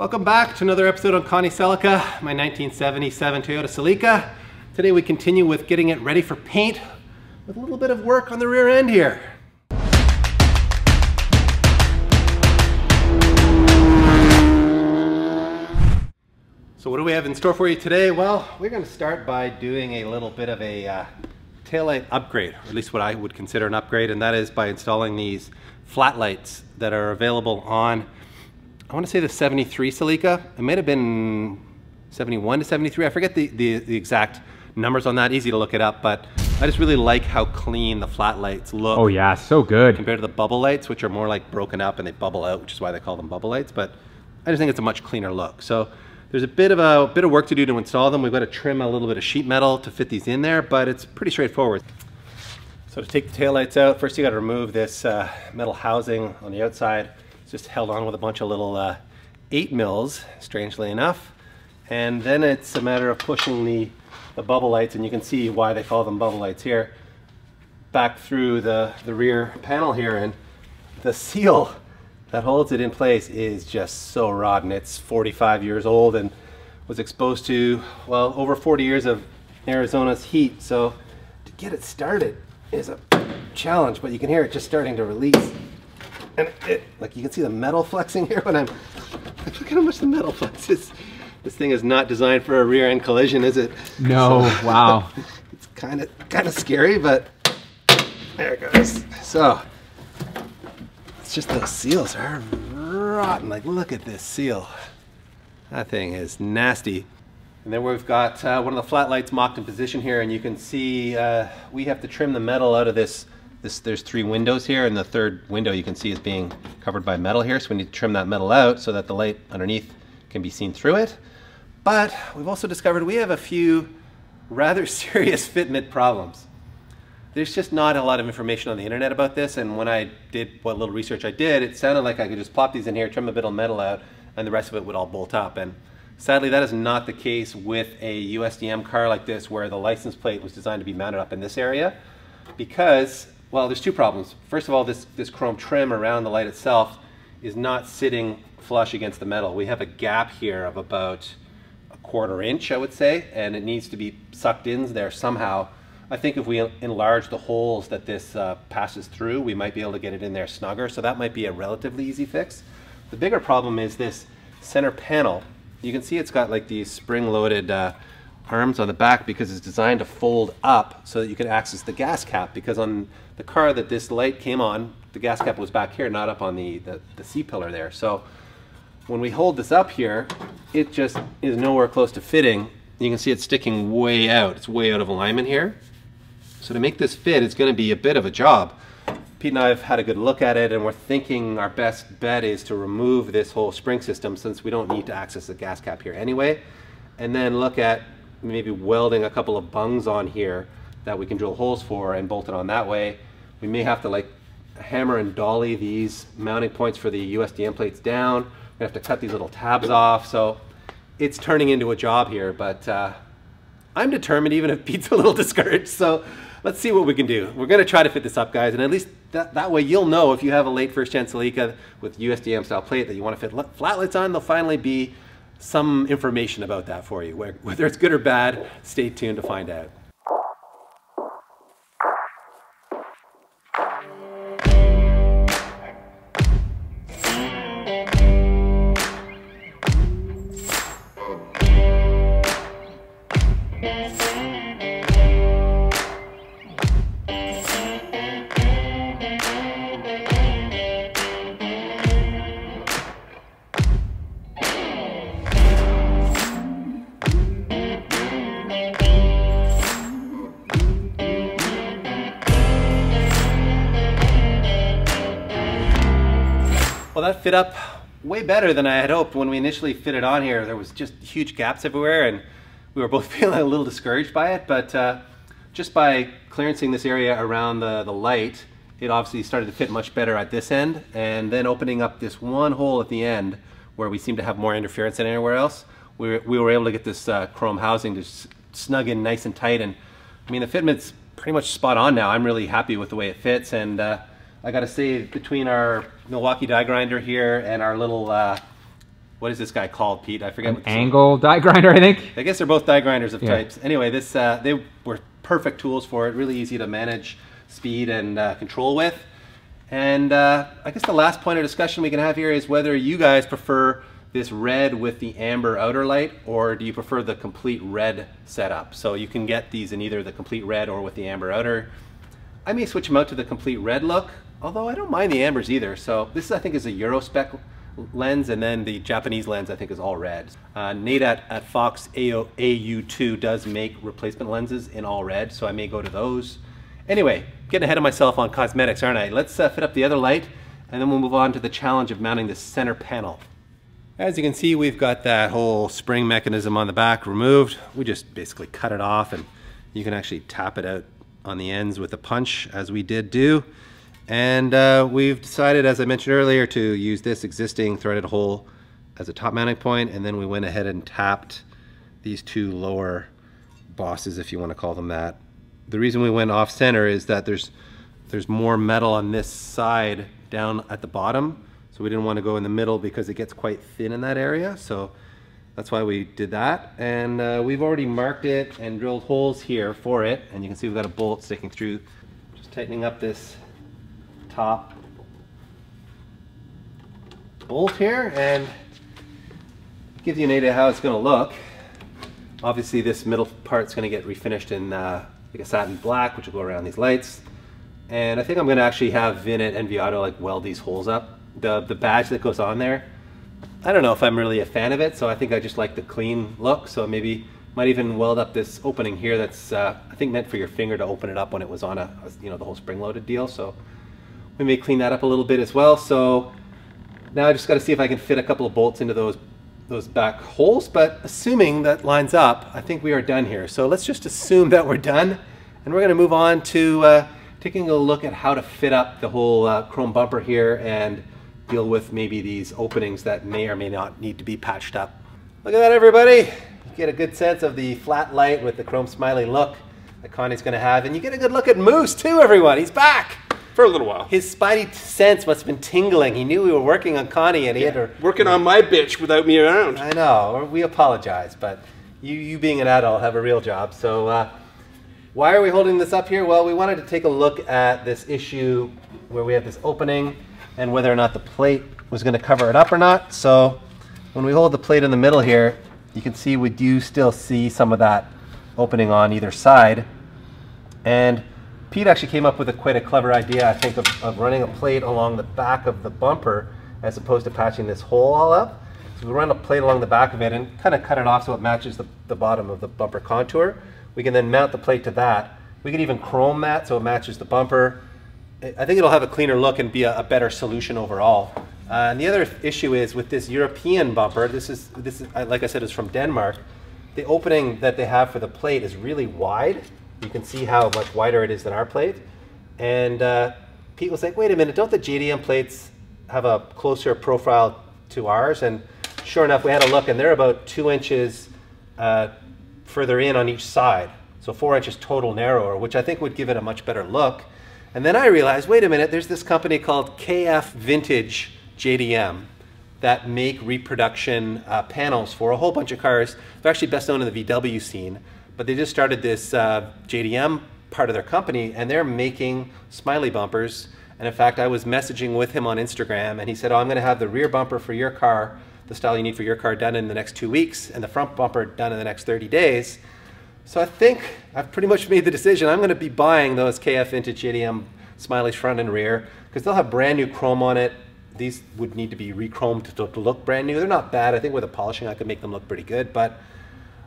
Welcome back to another episode on Connie Celica, my 1977 Toyota Celica. Today we continue with getting it ready for paint with a little bit of work on the rear end here. So what do we have in store for you today? Well, we're going to start by doing a little bit of a taillight upgrade, or at least what I would consider an upgrade, and that is by installing these flat lights that are available on, I want to say the 73 Celica. It might have been 71 to 73. I forget the exact numbers on that. Easy to look it up, but I just really like how clean the flat lights look. Oh yeah, so good. Compared to the bubble lights, which are more like broken up and they bubble out, which is why they call them bubble lights. But I just think it's a much cleaner look. So there's a bit of work to do to install them. We've got to trim a little bit of sheet metal to fit these in there, but it's pretty straightforward. So to take the taillights out, first you got to remove this metal housing on the outside. It's just held on with a bunch of little 8 mils, strangely enough. And then it's a matter of pushing the bubble lights, and you can see why they call them bubble lights here, back through the rear panel here, and the seal that holds it in place is just so rotten. It's 45 years old and was exposed to, well, over 40 years of Arizona's heat. So to get it started is a challenge, but you can hear it just starting to release. And like you can see the metal flexing here when look at how much the metal flexes. This thing is not designed for a rear end collision, is it? No, so, wow. It's kind of scary, but there it goes. So it's just those seals are rotten. Like, look at this seal. That thing is nasty. And then we've got one of the flat lights mocked in position here, and you can see we have to trim the metal out of this. There's 3 windows here, and the 3rd window you can see is being covered by metal here, so we need to trim that metal out so that the light underneath can be seen through it. But we've also discovered we have a few rather serious fitment problems. There's just not a lot of information on the internet about this, and when I did what little research I did, it sounded like I could just plop these in here, trim a bit of metal out, and the rest of it would all bolt up. And sadly, that is not the case with a USDM car like this, where the license plate was designed to be mounted up in this area, because, well, there's 2 problems. First of all, this chrome trim around the light itself is not sitting flush against the metal. We have a gap here of about a 1/4 inch, I would say, and it needs to be sucked in there somehow. I think if we enlarge the holes that this passes through, we might be able to get it in there snugger, so that might be a relatively easy fix. The bigger problem is this center panel. You can see it's got like these spring-loaded arms on the back because it's designed to fold up so that you can access the gas cap, because on the car that this light came on, the gas cap was back here, not up on the C-pillar there. So when we hold this up here, it just is nowhere close to fitting. You can see it's sticking way out. It's way out of alignment here. So to make this fit, it's going to be a bit of a job. Pete and I have had a good look at it, and we're thinking our best bet is to remove this whole spring system, since we don't need to access the gas cap here anyway, and then look at maybe welding a couple of bungs on here that we can drill holes for and bolt it on that way. We may have to like hammer and dolly these mounting points for the USDM plates down. We have to cut these little tabs off. So it's turning into a job here, but I'm determined, even if Pete's a little discouraged. So let's see what we can do. We're going to try to fit this up, guys, and at least that way you'll know if you have a late first-gen Celica with USDM style plate that you want to fit flat lights on. There'll finally be some information about that for you. Whether it's good or bad, stay tuned to find out. Well, that fit up way better than I had hoped. When we initially fitted on here, there was just huge gaps everywhere, and we were both feeling a little discouraged by it, but just by clearancing this area around the light, it obviously started to fit much better at this end, and then opening up this one hole at the end where we seem to have more interference than anywhere else, we were able to get this chrome housing to snug in nice and tight. And I mean, the fitment's pretty much spot on now. I'm really happy with the way it fits, and I gotta say, between our Milwaukee die grinder here and our little what is this guy called, Pete? I forget. An angle die grinder, I think. I guess they're both die grinders of types. Anyway, this they were perfect tools for it. Really easy to manage speed and control with. And I guess the last point of discussion we can have here is whether you guys prefer this red with the amber outer light, or do you prefer the complete red setup? So you can get these in either the complete red or with the amber outer. I may switch them out to the complete red look, although I don't mind the ambers either. So this I think is a Euro spec lens, and then the Japanese lens I think is all red. Nate at Fox AU2 does make replacement lenses in all red, so I may go to those. Anyway, getting ahead of myself on cosmetics, aren't I? Let's fit up the other light, and then we'll move on to the challenge of mounting the center panel. As you can see, we've got that whole spring mechanism on the back removed. We just basically cut it off, and you can actually tap it out on the ends with a punch, as we did do. And we've decided, as I mentioned earlier, to use this existing threaded hole as a top mounting point, and then we went ahead and tapped these two lower bosses, if you want to call them that. The reason we went off center is that there's more metal on this side down at the bottom, so we didn't want to go in the middle because it gets quite thin in that area. So that's why we did that. And we've already marked it and drilled holes here for it, and you can see we've got a bolt sticking through. Just tightening up this top bolt here, and it gives you an idea how it's going to look. Obviously this middle part's going to get refinished in like a satin black, which will go around these lights. And I think I'm going to actually have Vin and Enviado like weld these holes up. The badge that goes on there, I don't know if I'm really a fan of it, so I think I just like the clean look. So maybe might even weld up this opening here that's I think meant for your finger to open it up when it was on a the whole spring-loaded deal. So we may clean that up a little bit as well. So now I just got to see if I can fit a couple of bolts into those back holes, but assuming that lines up, I think we are done here. So let's just assume that we're done, and we're going to move on to taking a look at how to fit up the whole chrome bumper here and deal with maybe these openings that may or may not need to be patched up. Look at that, everybody. You get a good sense of the flat light with the chrome smiley look that Connie's going to have, and you get a good look at Moose too, everyone. He's back. For a little while. His spidey sense must have been tingling. He knew we were working on Connie, and he had to... Working on my bitch without me around. I know. We apologize, but you being an adult have a real job. So why are we holding this up here? Well, we wanted to take a look at this issue where we have this opening and whether or not the plate was going to cover it up or not. So when we hold the plate in the middle here, you can see we do still see some of that opening on either side. And Pete actually came up with quite a clever idea, I think, of running a plate along the back of the bumper as opposed to patching this hole all up. So we run a plate along the back of it and kind of cut it off so it matches the bottom of the bumper contour. We can then mount the plate to that. We can even chrome that so it matches the bumper. I think it'll have a cleaner look and be a better solution overall. And the other issue is with this European bumper, this is like I said, is from Denmark. The opening that they have for the plate is really wide. You can see how much wider it is than our plate. And Pete was like, wait a minute, don't the JDM plates have a closer profile to ours? And sure enough, we had a look, and they're about 2 inches further in on each side. So 4 inches total narrower, which I think would give it a much better look. And then I realized, wait a minute, there's this company called KF Vintage JDM that make reproduction panels for a whole bunch of cars. They're actually best known in the VW scene. But they just started this JDM part of their company, and they're making smiley bumpers. And in fact, I was messaging with him on Instagram, and he said, oh, I'm going to have the rear bumper for your car, the style you need for your car, done in the next 2 weeks, and the front bumper done in the next 30 days. So I think I've pretty much made the decision. I'm going to be buying those KF Vintage JDM smileys front and rear, because they'll have brand new chrome on it. These would need to be re-chromed to look brand new. They're not bad. I think with the polishing, I could make them look pretty good. But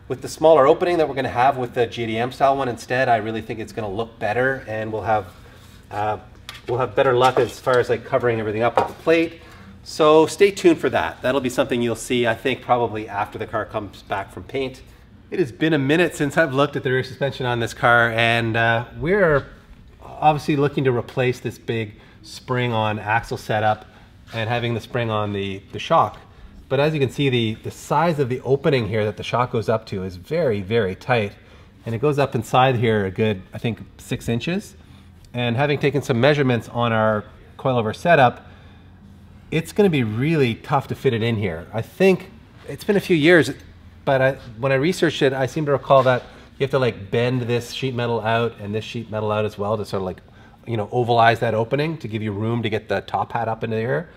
with the smaller opening that we're going to have with the JDM style one instead, I really think it's going to look better, and we'll have better luck as far as like covering everything up with the plate. So stay tuned for that. That'll be something you'll see, I think, probably after the car comes back from paint. It has been a minute since I've looked at the rear suspension on this car, and we're obviously looking to replace this big spring on axle setup and having the spring on the shock. But as you can see, the size of the opening here that the shock goes up to is very, very tight. And it goes up inside here a good, I think, 6 inches. And having taken some measurements on our coilover setup, it's going to be really tough to fit it in here. I think it's been a few years, but when I researched it, I seem to recall that you have to like bend this sheet metal out and this sheet metal out as well to sort of like, you know, ovalize that opening to give you room to get the top hat up into the air.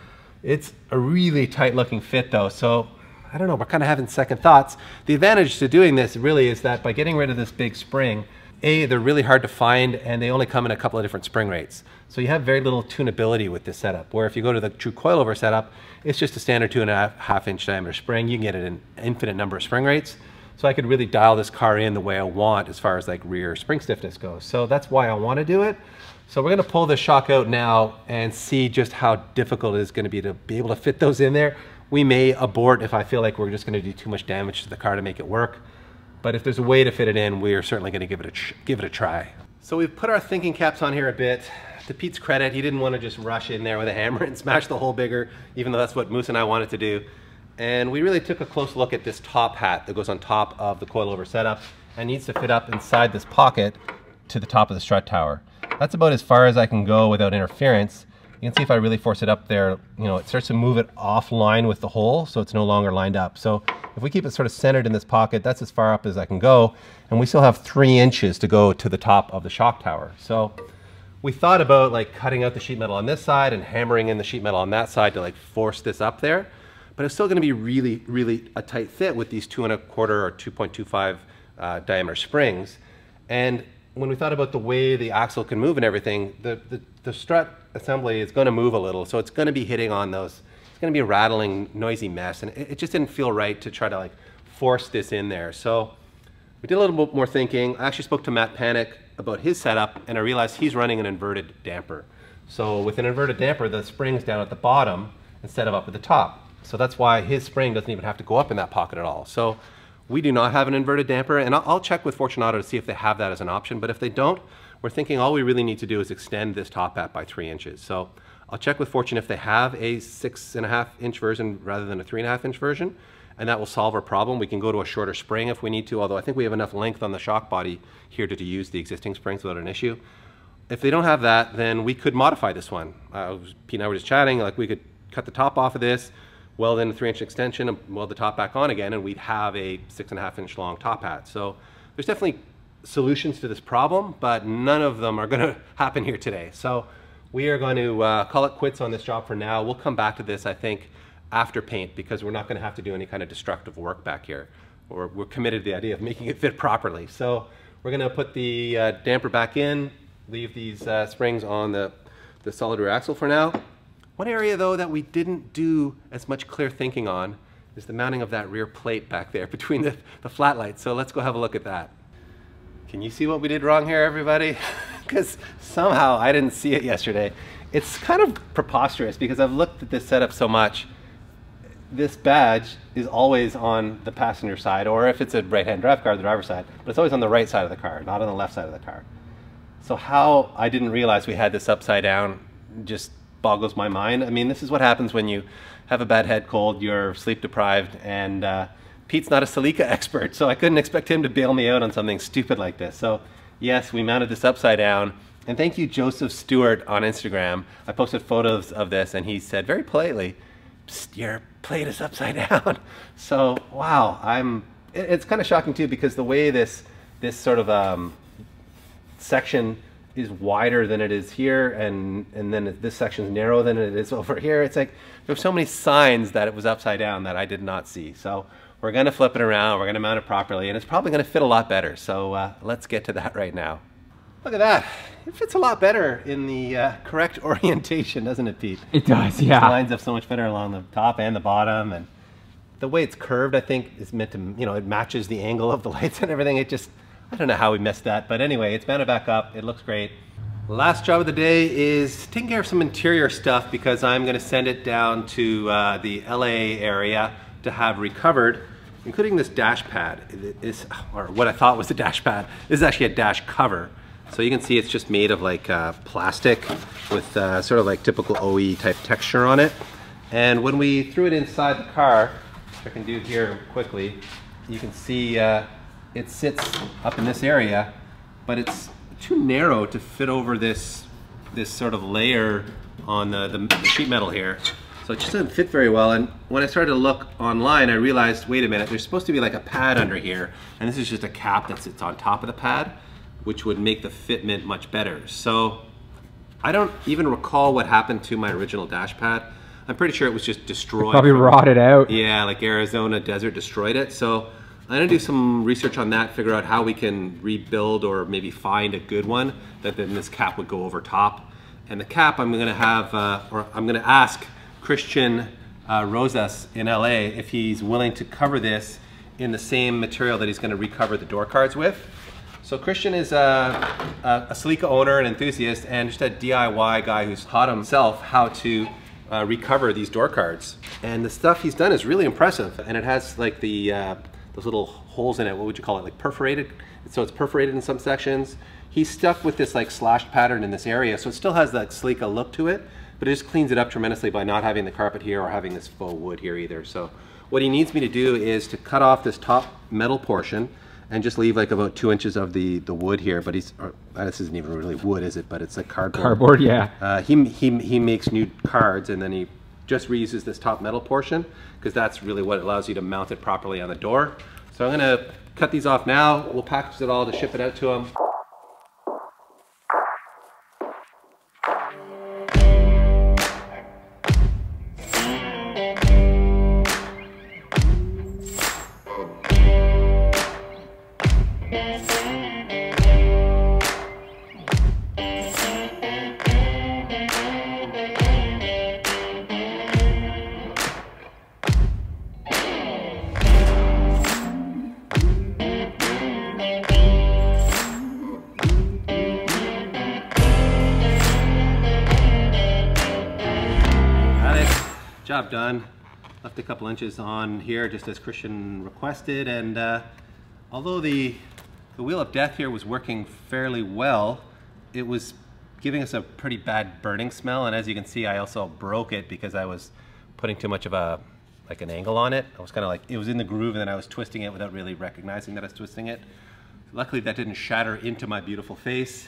It's a really tight looking fit though, so I don't know, we're kind of having second thoughts. The advantage to doing this really is that by getting rid of this big spring, they're really hard to find and they only come in a couple of different spring rates. So you have very little tunability with this setup, where if you go to the true coilover setup, it's just a standard 2.5 inch diameter spring. You can get it in an infinite number of spring rates. So I could really dial this car in the way I want as far as like rear spring stiffness goes. So that's why I want to do it. So we're going to pull this shock out now and see just how difficult it is going to be able to fit those in there. We may abort if I feel like we're just going to do too much damage to the car to make it work. But if there's a way to fit it in, we are certainly going to give it a try. So we've put our thinking caps on here a bit. To Pete's credit, he didn't want to just rush in there with a hammer and smash the hole bigger, even though that's what Moose and I wanted to do. And we really took a close look at this top hat that goes on top of the coilover setup and needs to fit up inside this pocket to the top of the strut tower. That's about as far as I can go without interference. You can see if I really force it up there, you know, it starts to move it offline with the hole, so it's no longer lined up. So if we keep it sort of centered in this pocket, that's as far up as I can go, and we still have 3 inches to go to the top of the shock tower. So we thought about like cutting out the sheet metal on this side and hammering in the sheet metal on that side to like force this up there, but it's still going to be really, really a tight fit with these 2.25 or 2.25 diameter springs. And when we thought about the way the axle can move and everything, the strut assembly is going to move a little, so it's going to be hitting on those. It's going to be a rattling, noisy mess, and it just didn't feel right to try to like force this in there. So we did a little bit more thinking. I actually spoke to Matt Panic about his setup, and I realized he's running an inverted damper. So with an inverted damper, the spring's down at the bottom instead of up at the top. So that's why his spring doesn't even have to go up in that pocket at all. So we do not have an inverted damper, and I'll check with Fortunato to see if they have that as an option, but if they don't, we're thinking all we really need to do is extend this top hat by 3 inches. So I'll check with Fortune if they have a 6.5 inch version rather than a 3.5 inch version, and that will solve our problem. We can go to a shorter spring if we need to, although I think we have enough length on the shock body here to use the existing springs without an issue. If they don't have that, then we could modify this one. Pete and I were just chatting, like we could cut the top off of this, weld in a 3 inch extension and weld the top back on again, and we'd have a 6.5 inch long top hat. So there's definitely solutions to this problem, but none of them are going to happen here today. So we are going to call it quits on this job for now. We'll come back to this, I think, after paint, because we're not going to have to do any kind of destructive work back here. We're committed to the idea of making it fit properly. So we're going to put the damper back in, leave these springs on the solid rear axle for now. One area though that we didn't do as much clear thinking on is the mounting of that rear plate back there between the flat lights. So let's go have a look at that. Can you see what we did wrong here, everybody? Because somehow I didn't see it yesterday. It's kind of preposterous because I've looked at this setup so much. This badge is always on the passenger side, or if it's a right-hand drive car, the driver's side, but it's always on the right side of the car, not on the left side of the car. So how I didn't realize we had this upside down just boggles my mind. I mean, this is what happens when you have a bad head cold, you're sleep deprived, and Pete's not a Celica expert, so I couldn't expect him to bail me out on something stupid like this. So yes, we mounted this upside down, and thank you Joseph Stewart on Instagram. I posted photos of this and he said very politely, "Psst, your plate is upside down." So wow, it's kind of shocking too, because the way this sort of section is wider than it is here, and then this section is narrower than it is over here. It's like there's so many signs that it was upside down that I did not see. So we're going to flip it around, we're going to mount it properly, and it's probably going to fit a lot better. So let's get to that right now. Look at that. It fits a lot better in the correct orientation, doesn't it, Pete? It does, yeah. It lines up so much better along the top and the bottom, and the way it's curved, I think, is meant to, you know, it matches the angle of the lights and everything. It just, I don't know how we missed that, but anyway, it's mounted back up. It looks great. Last job of the day is taking care of some interior stuff, because I'm going to send it down to the LA area to have recovered, including this dash pad. Or what I thought was a dash pad. This is actually a dash cover. So you can see it's just made of like plastic with sort of like typical OE type texture on it. And when we threw it inside the car, which I can do here quickly, you can see it sits up in this area, but it's too narrow to fit over this sort of layer on the sheet metal here. So it just doesn't fit very well. And when I started to look online, I realized, wait a minute, there's supposed to be like a pad under here. And this is just a cap that sits on top of the pad, which would make the fitment much better. So I don't even recall what happened to my original dash pad. I'm pretty sure it was just destroyed. Probably rotted out. Yeah, like Arizona desert destroyed it. So I'm gonna do some research on that, figure out how we can rebuild or maybe find a good one that then this cap would go over top. And the cap I'm gonna have, or I'm gonna ask Christian Rosas in LA if he's willing to cover this in the same material that he's gonna recover the door cards with. So Christian is a Celica owner and enthusiast and just a DIY guy who's taught himself how to recover these door cards. And the stuff he's done is really impressive. And it has like the those little holes in it, what would you call it, like perforated? So it's perforated in some sections. He's stuck with this like slashed pattern in this area, so it still has that Celica look to it, but it just cleans it up tremendously by not having the carpet here or having this faux wood here either. So what he needs me to do is to cut off this top metal portion and just leave like about 2 inches of the wood here, but this isn't even really wood, is it? But it's like cardboard. Cardboard, yeah. He makes new cards and then he just reuses this top metal portion because that's really what allows you to mount it properly on the door. So I'm gonna cut these off now. We'll package it all to ship it out to him. Job done. Left a couple inches on here just as Christian requested, and although the wheel of death here was working fairly well, it was giving us a pretty bad burning smell, and as you can see I also broke it because I was putting too much of an angle on it. I was kind of like, it was in the groove and then I was twisting it without really recognizing that I was twisting it. Luckily that didn't shatter into my beautiful face,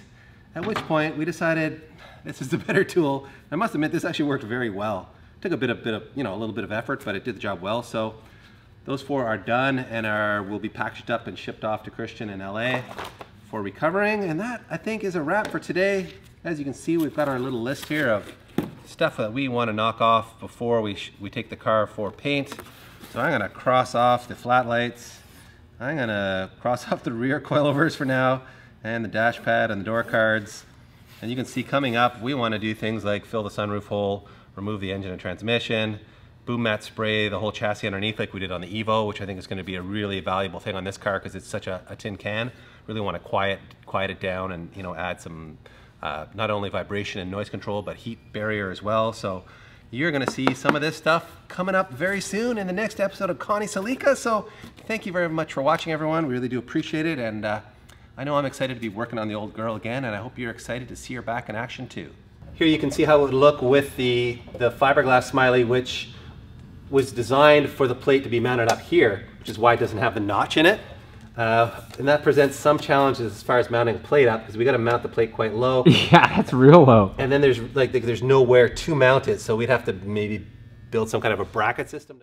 at which point we decided this is the better tool. I must admit this actually worked very well. Took a little bit of effort, but it did the job well. So those 4 are done and will be packaged up and shipped off to Christian in LA for recovering. And that, I think, is a wrap for today. As you can see, we've got our little list here of stuff that we want to knock off before we take the car for paint. So I'm gonna cross off the flat lights. I'm gonna cross off the rear coilovers for now, and the dash pad and the door cards. And you can see coming up, we want to do things like fill the sunroof hole, remove the engine and transmission, boom mat spray the whole chassis underneath like we did on the Evo, which I think is going to be a really valuable thing on this car because it's such a tin can. Really want to quiet it down and add some not only vibration and noise control but heat barrier as well. So you're going to see some of this stuff coming up very soon in the next episode of Connie Celica. So thank you very much for watching, everyone. We really do appreciate it, and I know I'm excited to be working on the old girl again, and I hope you're excited to see her back in action too. Here you can see how it would look with the fiberglass smiley, which was designed for the plate to be mounted up here, which is why it doesn't have the notch in it. And that presents some challenges as far as mounting a plate up, because we got to mount the plate quite low. Yeah, that's real low. And then there's nowhere to mount it, so we'd have to maybe build some kind of a bracket system.